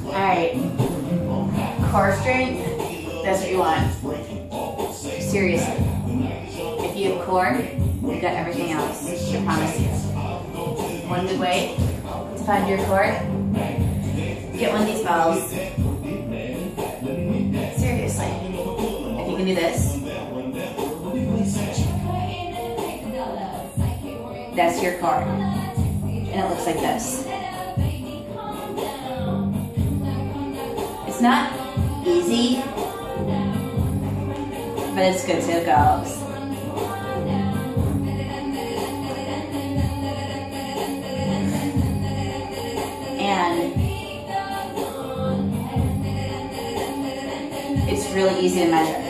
Alright. Core strength, that's what you want. Seriously. If you have core, you've got everything else. I promise you. One good way to find your core, get one of these balls. Seriously. If you can do this, that's your core. And it looks like this. It's not easy, but it's good, so it goes. And it's really easy to measure.